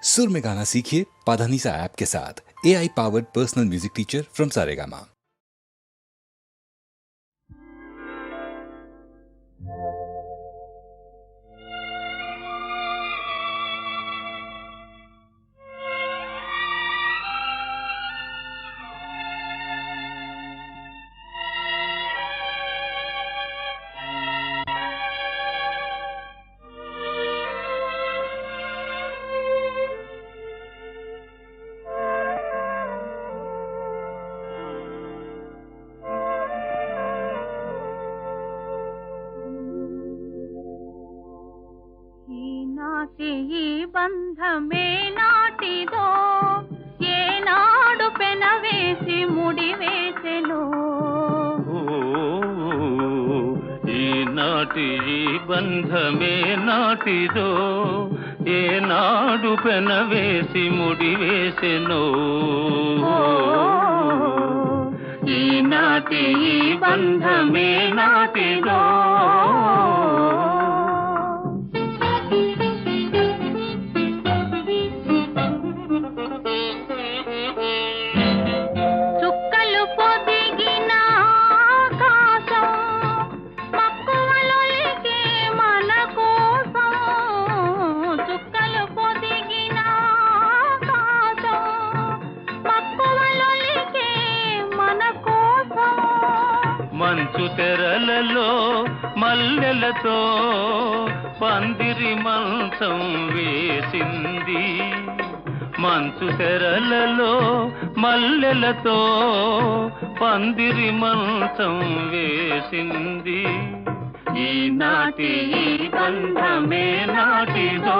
सुर में गाना सीखिए पाधानीसा ऐप के साथ। AI powered personal music teacher from Saregama. ఈ బంధమే నాటిదో ఏనాడు పెనవేసి ముడివేసెను ఈనాటి ఈ బంధమే నాటిదో ఏనాడు పెనవేసి ముడివేసెను ఈనాటి ఈ బంధమే నాటిదో మంచు తెరలలో మల్లెలతో పందిరి మంచం వేసింది మంచు తెరలలో మల్లెలతో పందిరి మంచం వేసింది ఈనాటి ఈ బంధమే నాటిదో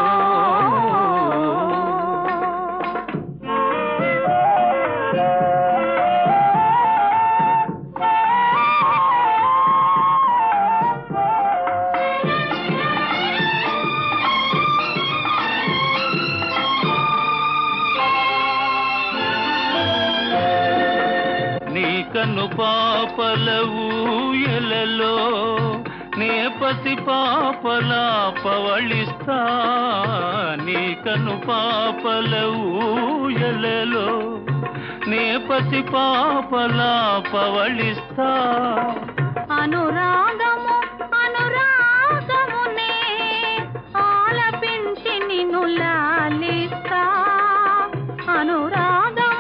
కను పాపల ఊయలలో నే పసి పాపలా పవళిస్తా నీ కను పాపల ఊయలలో నే పసి పాపలా పవళిస్తా అనురాగము అనురాగమునే ఆలపించి నిన్ను లాలిస్తా అనురాగము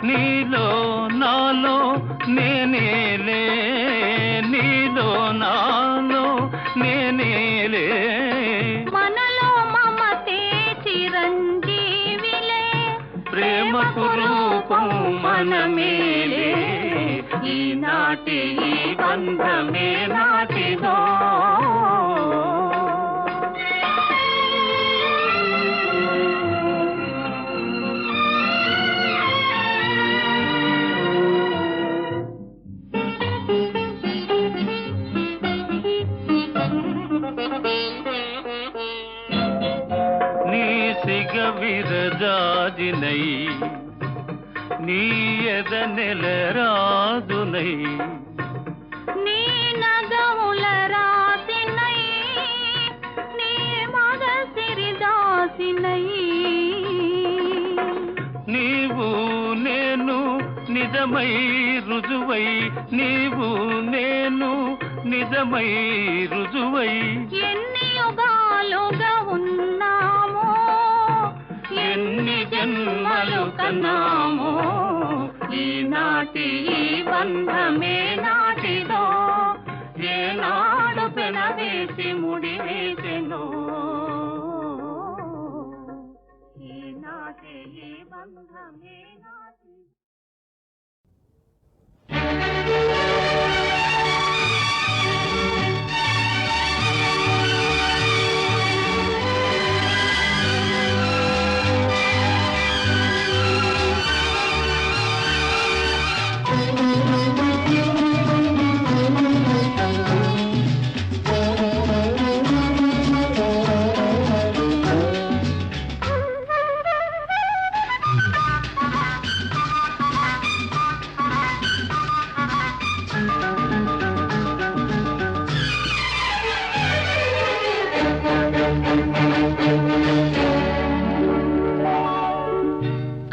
నీలో నాలో నేనేలే నీలో నాలో నేనేలే మనలో మమతే చిరంజీవిలే ప్రేమకు రూపం మనమేలే ఈనాటి ఈ బంధమే నాటిదో నీ సిగ విరజాజినై నీ ఎద నెలరాజునై నీ నగముల రాసినై నీ మగ సిరిదాసినై నీవు నేను నిజమై రుజువై నీవు నేను నిజమై రుజువై ఎన్ని యుగాలుగా ఉన్నామో ఎన్ని జన్మలు కన్నామో ఈనాటి ఈ బంధమే నాటిదో ఏనాడు పెనవేసి ముడివేసెను ఈనాటి ఈ బంధమే నాటిదో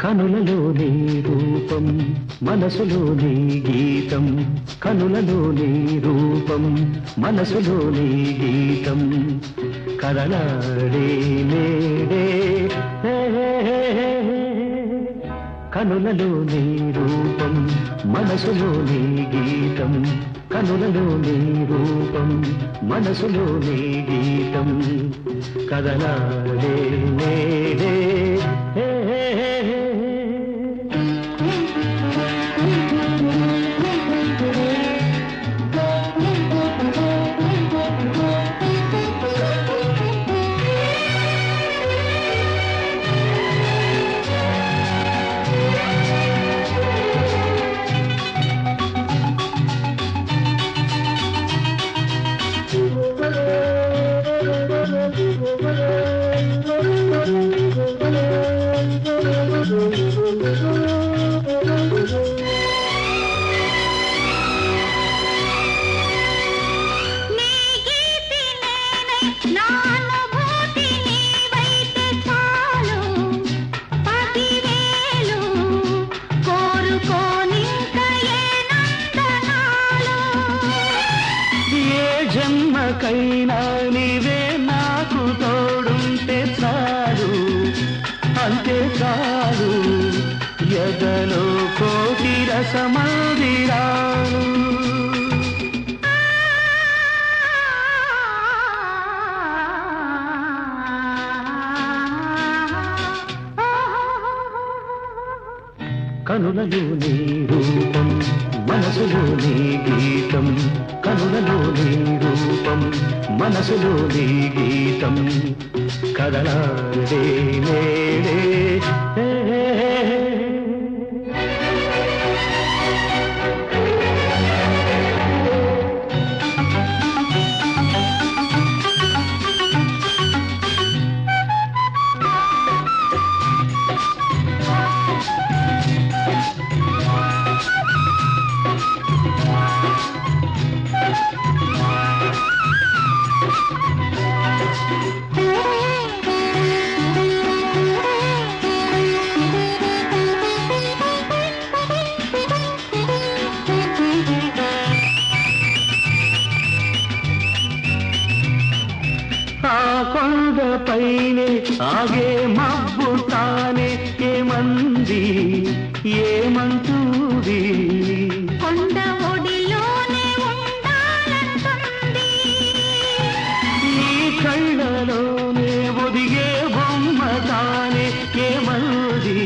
కనులలో నీ రూపం మనసులో నీ గీతం కనులలో నీ రూపం మనసులో నీ గీతం కదలాడే మేడే కనులలో నీ రూపం మనసులో నీ గీతం కనులలో నీ రూపం మనసులో నీ గీతం కదలాడే మేడే జన్మకైనా నీవే నాకు తోడుంటే చాలు అంతే చాలు ఎదలో కోటి రసమందిరాలు కనులలో నీ రూపం మనసులో నీ గీతం కనులలో నీ రూపం మనసులో నీ గీతం కదలాడే మేడే కొండపైనే ఆగే మబ్బు తానే ఏమంది ఏమంటుంది కొండ ఒడిలోనే ఉండాలంటుంది ఈ కళ్ళలోనే ఒదిగే బొమ్మ తానే ఏమంది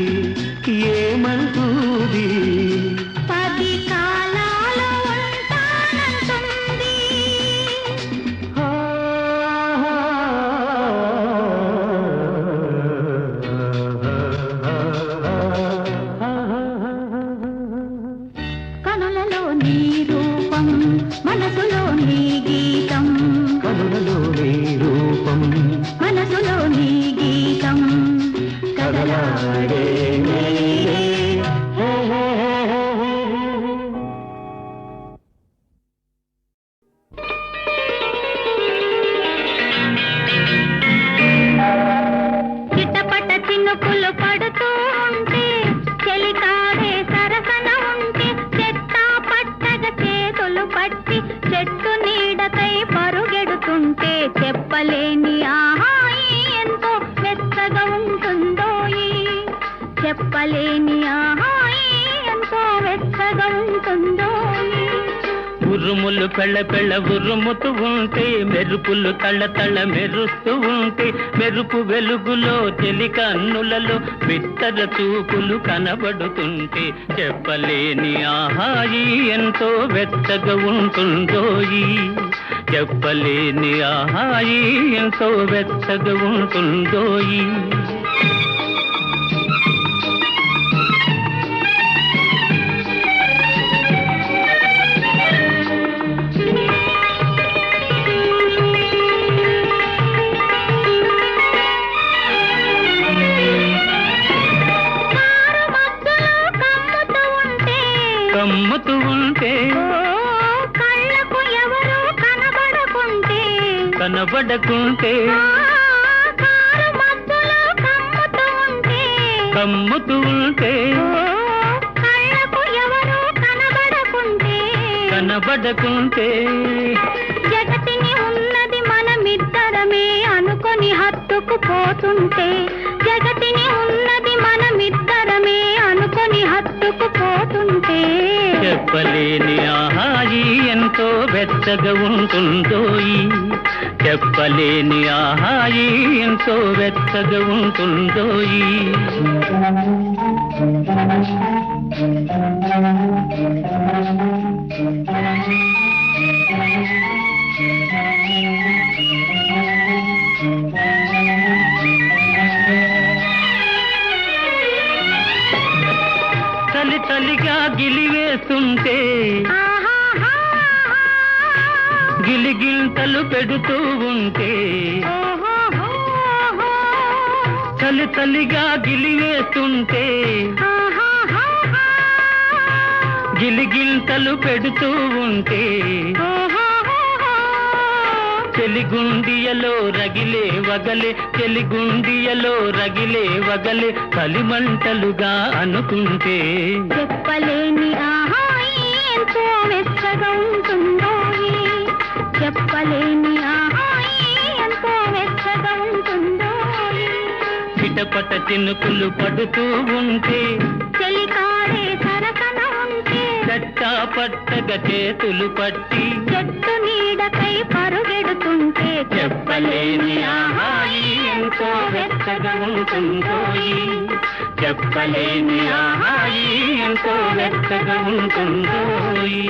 ఏమంటుంది 10 కాలాలు ఉంటానంటుంది కనులలో నీ రూపం మనసులో నీ గీతం కనులలో నీ రూపం మనసులో నీ గీతం కదలాడే మేడే చిట్టపట చినుకులు పడుతూ ఉంటే చెలికాడే సరసన ఉంటే చెత్త పట్టగ చేతులు పట్టి చెట్టు నీడకై పరుగెడుతుంటే చెప్పలేని ఆహాయి ఎంతో వెచ్చగా ఉంటుందోయి చెప్పలేని ఆహాయి ఎంతో వెచ్చగా ఉంటుందోయి ఉరుములు పెళ్ళ పెళ్ళ ఉరుముతూ ఉంటే మెరుపులు తళ్ళ తళ్ళ మెరుస్తూ ఉంటే మెరుపు వెలుగులో చెలి కన్నులలో బిత్తర చూపులు కనబడుతుంటే చెప్పలేని ఆహాయి ఎంతో వెచ్చగా ఉంటుందోయి చెప్పలేని ఆహాయి ఎంతో వెచ్చగా ఉంటుందోయి కమ్ముతూ ఉంటే కళ్ళకు ఎవరు కనబడకుంటే కనబడకుంటే కారు మబ్బులో కమ్ముతూ ఉంటే కమ్ముతూ ఉంటే కళ్ళకు ఎవరు కనబడకుంటే జగతిని ఉన్నది మనమిద్దరమే అనుకొని హత్తుకుపోతుంటే జగతిని ఉన్నది మనమిద్దరమే అనుకొని హత్తుకుపోతుంటే చెప్పలేని ఆహాయి ఎంతో వెచ్చగా ఉంటుందోయి చెప్పలేని ఆహాయి ఎంతో వెచ్చగా ఉంటుందోయి చలి చలిగా గిలివేస్తుంటే గిలిగింతలు పెడుతూ ఉంటే చలి చలిగా గిలివేస్తుంటే గిలిగింతలు పెడుతూ ఉంటే చెలిగుండియలో రగిలే వగలే చెలిగుండియలో రగిలే వగలే కలిమంటలుగా అనుకుంటే చెప్పలేని ఆహాయి ఎంతో వెచ్చగా ఉంటుందోయి చెప్పలేని ఆహాయి ఎంతో వెచ్చగా ఉంటుందోయి చిటపట చినుకులు పడుతూ ఉంటే చెలికాడే సరసన ఉంటే చట్టా పట్టగా చేతులు పట్టి చెట్టు నీడకై పరుగెడుతుంటే చెప్పలేని ఆహాయి ఎంతో వెచ్చగా ఉంటుందోయి చెప్పలేని ఆహాయి ఎంతో వెచ్చగా ఉంటుందోయి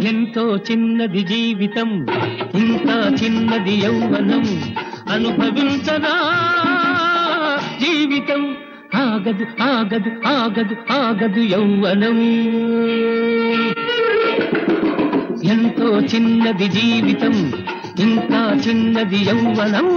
ఎంతో చిన్నది జీవితం ఇంకా చిన్నది యౌవనం అనుభవించరా జీవితం ఆగదు ఆగదు ఆగదు ఆగదు యౌవనం ఎంతో చిన్నది జీవితం ఇంకా చిన్నది యౌవనం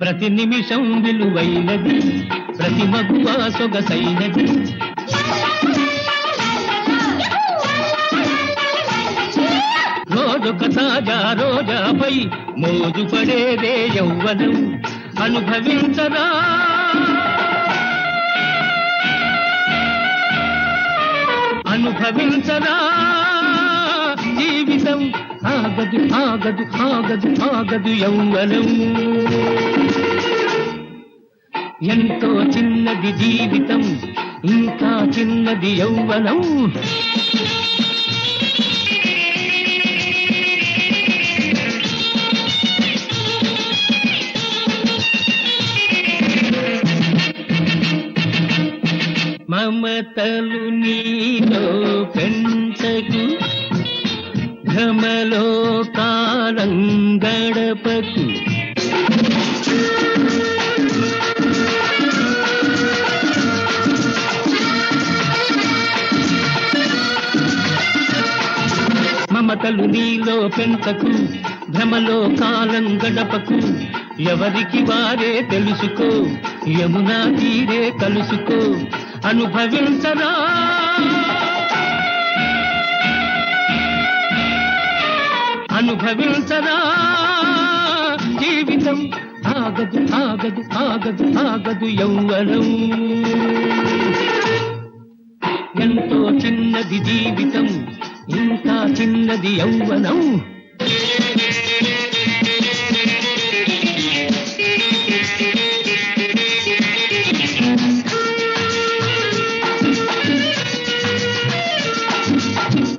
ప్రతి నిమిషం విలువైనది ప్రతి మగువ సొగసైనది రోజొక తాజా రోజాపై మోజు పడేదే యౌవనం అనుభవించరా అనుభవించరా జీవితం ఆగదు ఆగదు ఆగదు ఆగదు యౌవనం ఎంతో చిన్నది జీవితం ఇంకా చిన్నది యౌవనం మమతలు నీలో పెంచకు భ్రమలో కాలం గడపకు మమతలు నీలో పెంచకు భ్రమలో కాలం గడపకు ఎవరికి వారే తెలుసుకో యమునా తీరే కలుసుకో అనుభవించరా అనుభవించరా జీవితం ఆగదు ఆగదు ఆగదు ఆగదు యౌవనం ఎంతో చిన్నది జీవితం ఇంకా చిన్నది యౌవనం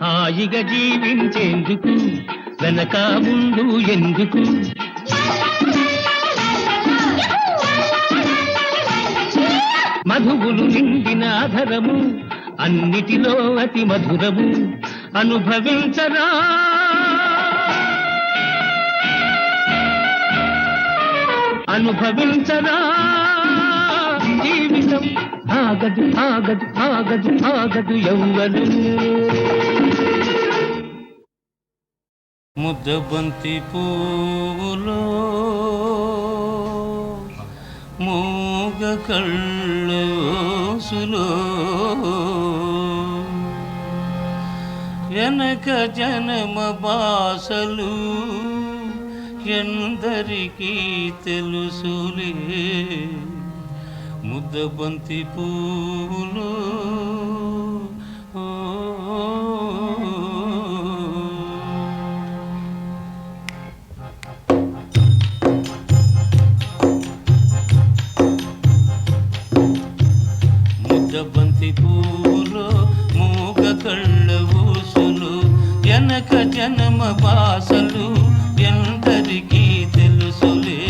హాయిగా జీవించేందుకు వెనక ముందు ఎందుకు మధువులు నిండిన ఆధరము అన్నిటిలో అతి మధురము అనుభవించరా అనుభవించరా జీవితం ఆగదు ఆగదు ఆగదు ఆగదు యవ్వనం ముద్దబంతి పూలో మూగ కళ్ళోసులో వెనక జనమ బాసలు ఎందరికీ తెలుసులే ముద్దబంతి పూలో ముద్దబంతి పూలో మూగ కళ్ళ ఊసులు వెనక జనమ బాసలు ఎందరికీ తెలుసులే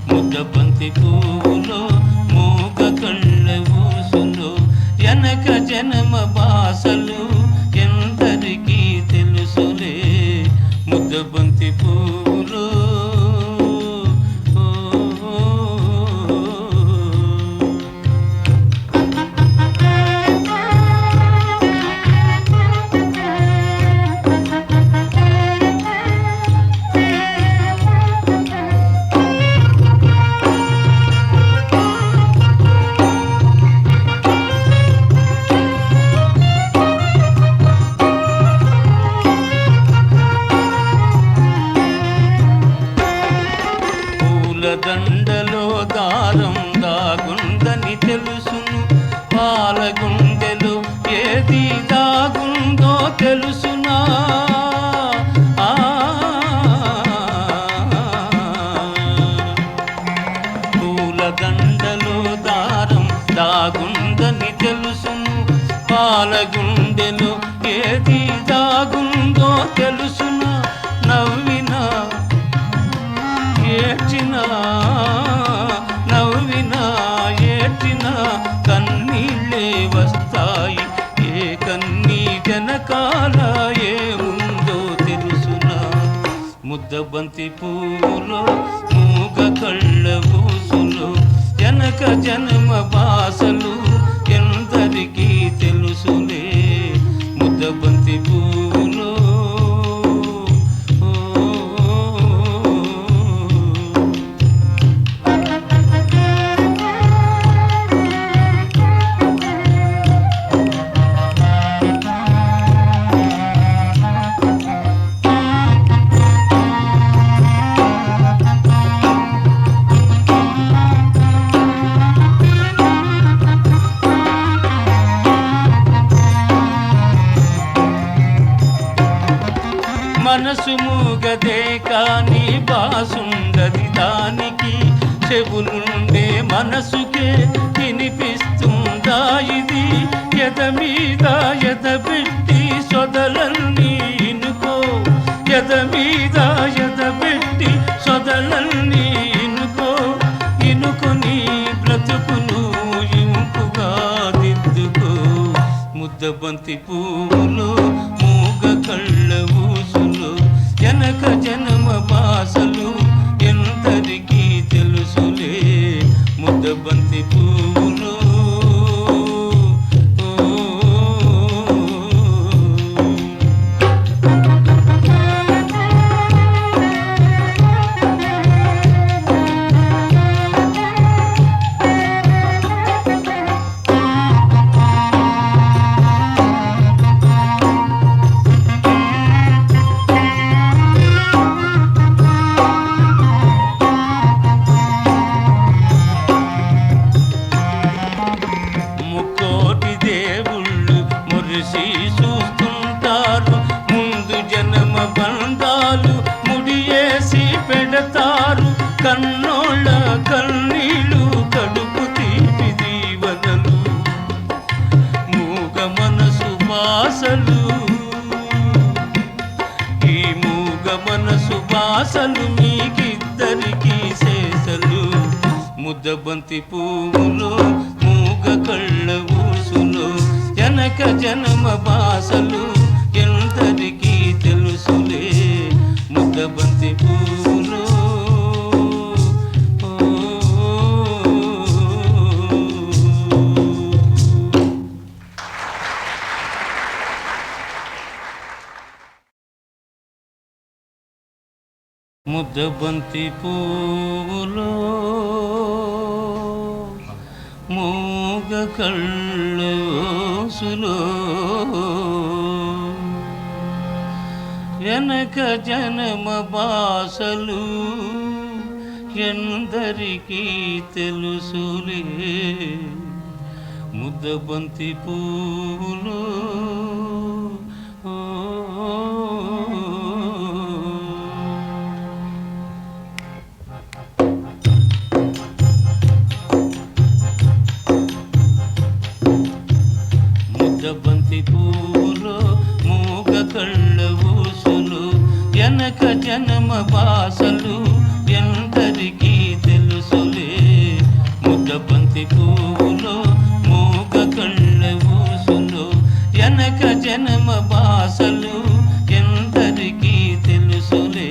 ముద్దబంతి పూలో మూగ కళ్ళ ఊసులు వెనక జనమ బాసలు ఎందరికీ తెలుసులే ముద్దబంతి పూలో దండలో దారం దాగుందని తెలుసును పాలగుండెలో ఏది దాగుందో తెలుసునా పూల దండలో దారం దాగుందని తెలుసును పాలగుండెలో ఏది దాగుందో తెలుసునా నవ్వినా ఏడ్చినా నవ్వినా ఏడ్చినా కన్నీళ్ళే వస్తాయి ఏ కన్నీ వెనకాల ఏముందో తెలుసునా ముద్దబంతి పూలో మూగ కళ్ళ ఊసులు వెనక జన్మ బాసలు ఎందరికీ తెలుసులే ముద్దబంతి పూలో మనసు మూగదే కాని బాసుండది దానికి చెవులుండే మనసుకే వినిపిస్తుందా ఇది ఎద మీద ఎదబెట్టి సొదలన్నీ ఇనుకో ఎద మీద ఎదబెట్టి సొదలన్నీ ఇనుకో ఇనుకొని బ్రతుకును ఇంపుగా దిద్దుకో ముద్దబంతి పూలు మూగ కళ్ళ ఊసులు వెనక జనమ బాసలు ఎందరికీ తెలుసులే ముద్దబంతి పూలు చూస్తుంటారు ముందు జన్మ బంధాలు ముడియేసి పెడతారు కన్నోళ్ళ కన్నీళ్ళు కడుపు తీపి దీవెనలు మూగ మనసు బాసలు ఈ మూగ మనసు బాసలు మీకిద్దరికీ శేషలు ముద్దబంతి పువ్వులు మూగ కళ్ళ ఊసులు వెనక జన్మ బాసలు ఎందరికీ తెలుసులే ముద్దబంతి పువ్వులు ముద్దబంతి పువ్వులో మూగ కళ్ళోసులో వెనక జనమ బాసలు ఎందరికీ తెలుసులే ముద్దబంతి పువ్వులో ముద్దబంతి పువ్వులో మూగ కళ్ళ ఊసులు వెనక జనమ బాసలు ఎందరికీ తెలుసులే ముద్దబంతి పువ్వులో మూగ కళ్ళ ఊసులు వెనక జనమ బాసలు ఎందరికీ తెలుసులే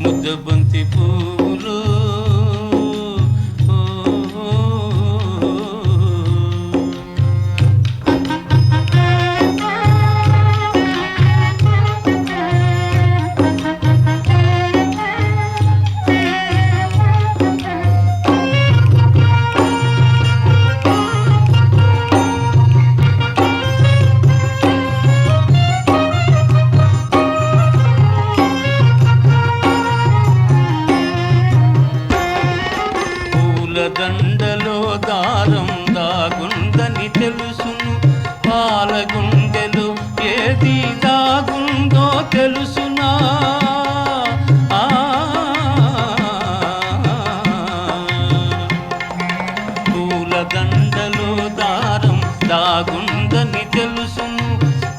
ముద్దబంతి పువ్వులో దండలో దారం దాగుందని తెలుసును పాలగుండెలో ఏది దాగుందో తెలుసునా పూల దండలో దారం దాగుందని తెలుసును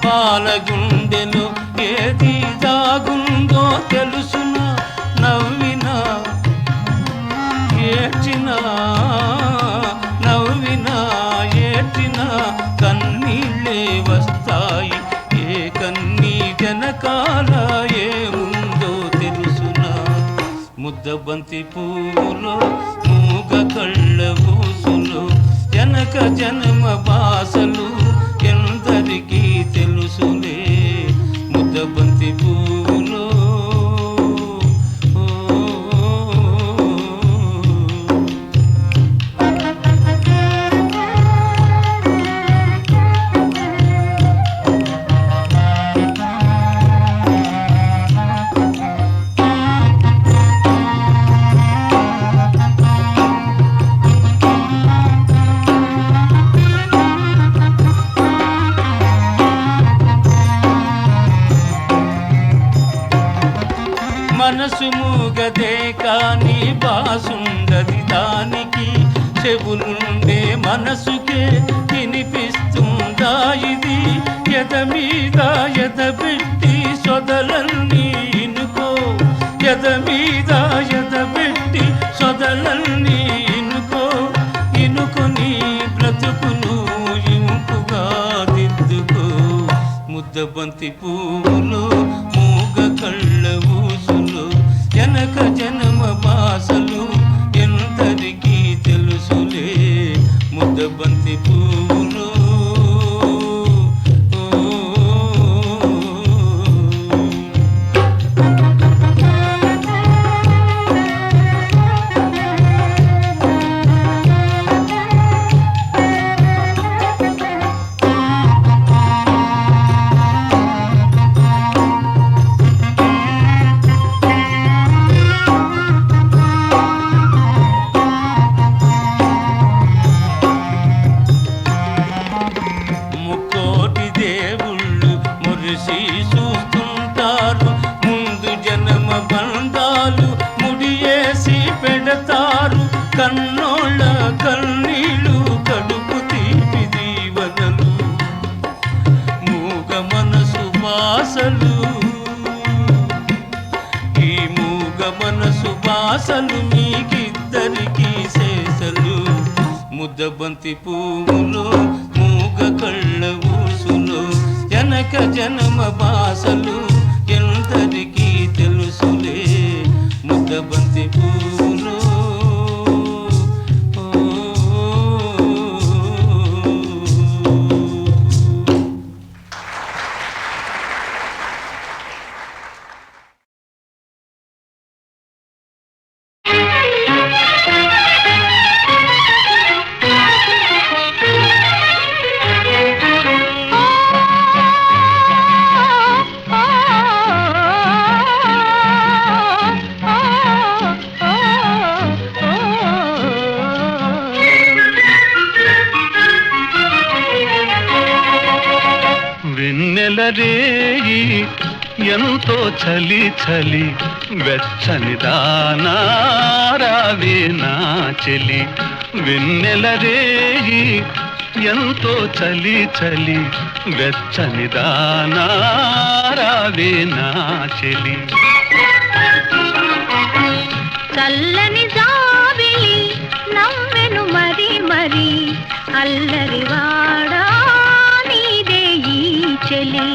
పాలగుండెలో ఏది దాగుందో తెలుసునా నవ్వినా ఏడ్చినా నవ్వినా ఏడ్చినా కన్నీళ్ళే వస్తాయి ఏ కన్నీ వెనకాల ఏముందో తెలుసునా ముద్దబంతి పువ్వులో మూగ కళ్ళ ఊసులు వెనక జన్మ బాసలు ఎందరికీ తెలుసులే ముద్దబంతి పువ్వులో మనసు మూగదే కాని బాసుండది దానికి చెవులుండే మనసుకే వినిపిస్తుందా ఇది ఎద మీద ఎదబెట్టి సొదలన్నీ ఇనుకో ఎద మీద ఎదబెట్టి సొదలన్నీ ఇనుకో ఇనుకొని బ్రతుకును ఇంపుగా దిద్దుకో ముద్దబంతి పువ్వులు మూగ కళ్ళ ఊసులు వెనక జన్మ బాసలు ఎందరికీ తెలుసులే ముద్దబంతి పువ్వులు ముక్కోటి దేవుళ్ళు మురిసి చూస్తుంటారు ముందు జన్మ బంధాలు ముడియేసి పెడతారు కన్నోళ్ళ కన్నీళ్ళు కడుపు తీపి దీవనలు మూగ మనసు బాసలు ఈ మూగ మనసు బాసలు మీకిద్దరికీ శేషలు ముద్దబంతి పువ్వులో మూగ కళ్ళ ఊసులు వెనక జన్మ బాసలు ఎందరికీ తెలుసులే ముద్దబంతి పువ్వులో వెన్నెల రేయి ఎంతో చలి చలి వెచ్చని దానారావే నా చెలి వెన్నెల రేయి ఎంతో చలి చలి వెచ్చని దానారావే నా చెలి చల్లని జాబిలి నవ్వెను మరి మరి అల్లరి వాడా నీదే ఈ చెలి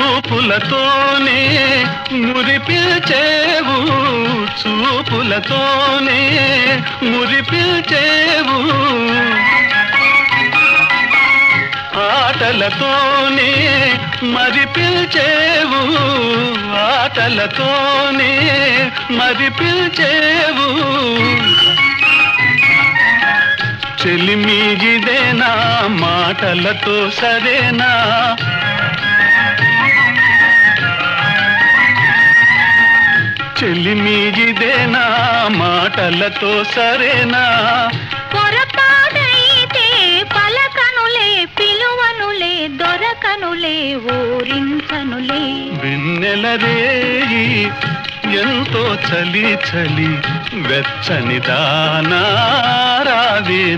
చూపులతోనే మురిపిల్చేవు చూపులతోనే మురిపిల్చేవు ఆటలతోనే మరిపిల్చేవు ఆటలతోనే మరిపిల్చేవు చెలిమీగిదేనా మాటలతో సరేనా చెలిమీగిదేనా మాటలతో సరేనా పొరపాటైతే పలకనులే పిలువనులే దొరకనులే ఊరించనులే వెన్నెల రేయి ఎంతో చలి చలి వెచ్చని దానారావే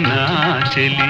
నా చెలి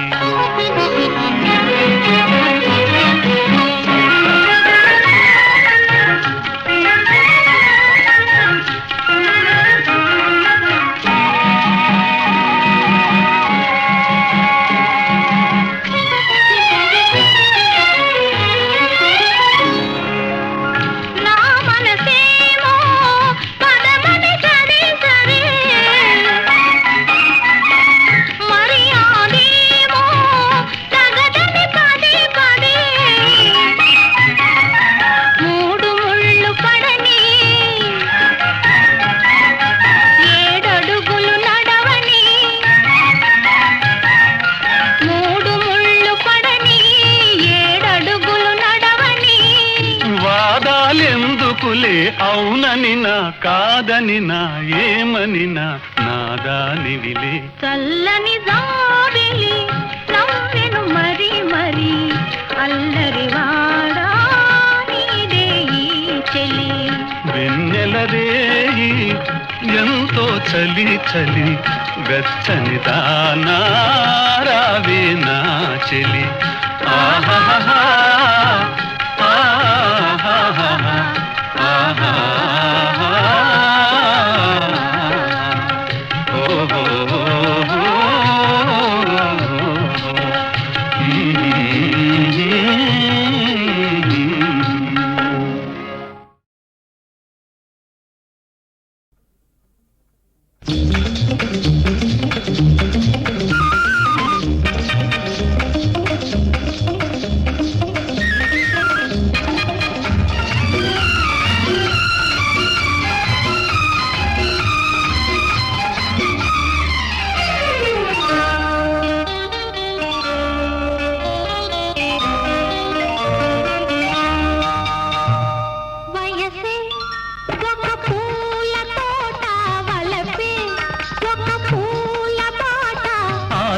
అవునని నా కాదని నా ఏమని నా నాదానివిలే చల్లని జాబిలి నవ్వెను మరి మరి అల్లరి వాడా నీదే ఈ చెలి వెన్నెల రేయి ఎంతో చలి చలి వెచ్చని దానారావే నా చెలి ఆహాహా ఆహాహా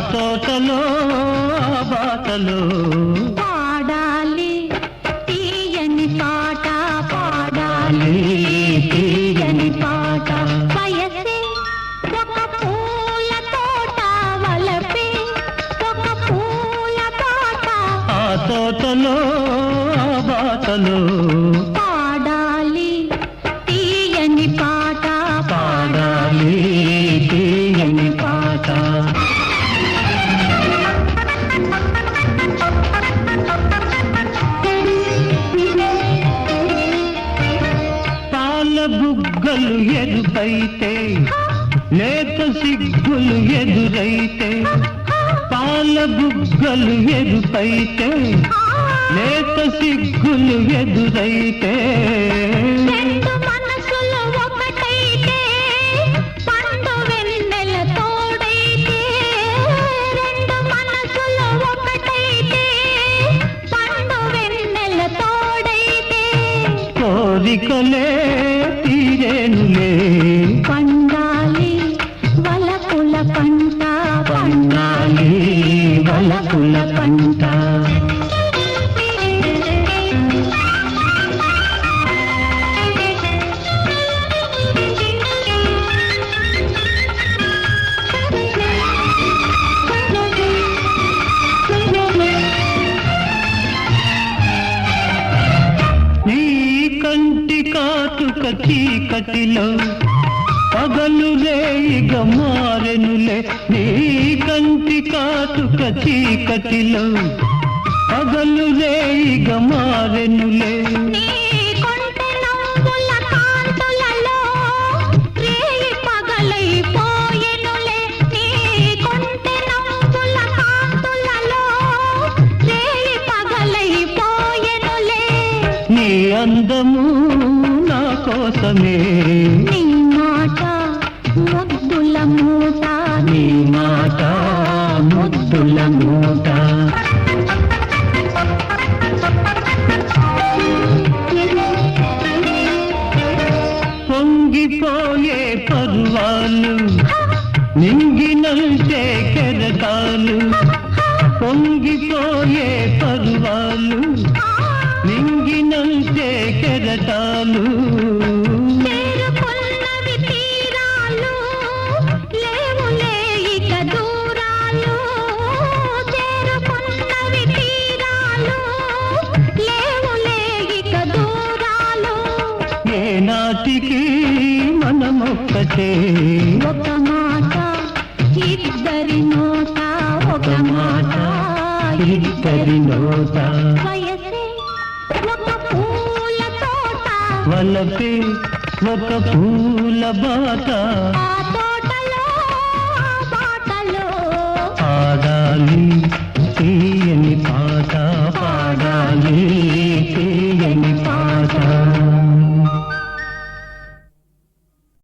తోటలో బాటలో పాడాలి తీయని పాట పాడాలి తీయని పాట వయసే ఒక పూల తోట వలపే ఒక పూల పాట ఆ తోటలో బాటలో పాడాలి తీయని పాట పాడాలి తీయని పాట బుగ్గలు ఎదురైతే లేత సిగ్గులు ఎదురైతే పాల బుగ్గలు ఎదురైతే లేత సిగ్గులు ఎదురైతే రెండు మనసులు ఒకటైతే పండు వెన్నెల మారేనులే పండాలి వలపుల పంట పండాలి వలపుల పంట నీ కంటి కాటుక చీకటిలో పగలు రేయిగ మారెనులే నీ కంటి కాటుక చీకటిలో పగలు రేయిగ మారెనులే నీ కొంటె నవ్వుల కాంతులలో రేయి పగలైపోయెనులే నీ కొంటె నవ్వుల కాంతులలో రేయి పగలైపోయెనులే నీ అందము నా కోసమే నీ మాట ముద్దుల మూట నీ మాట ముద్దుల మూట పొంగిపోయే పర్వాలు నింగినంటే కెరటాలు పొంగిపోయే పర్వాలు నింగినంటే కెరటాలు చేరుకున్నవి తీరాలు లేవులే ఇక దూరాలు చేరుకున్నవి తీరాలు లేవులే ఇక దూరాలు ఏనాటికి మనమొక్కటే ఒక మాట ఇద్దరి నోట ఒక మాట ఇద్దరి నోట వయసే ఒక పూల తోట వలపే ఒక పూల బాట ఆ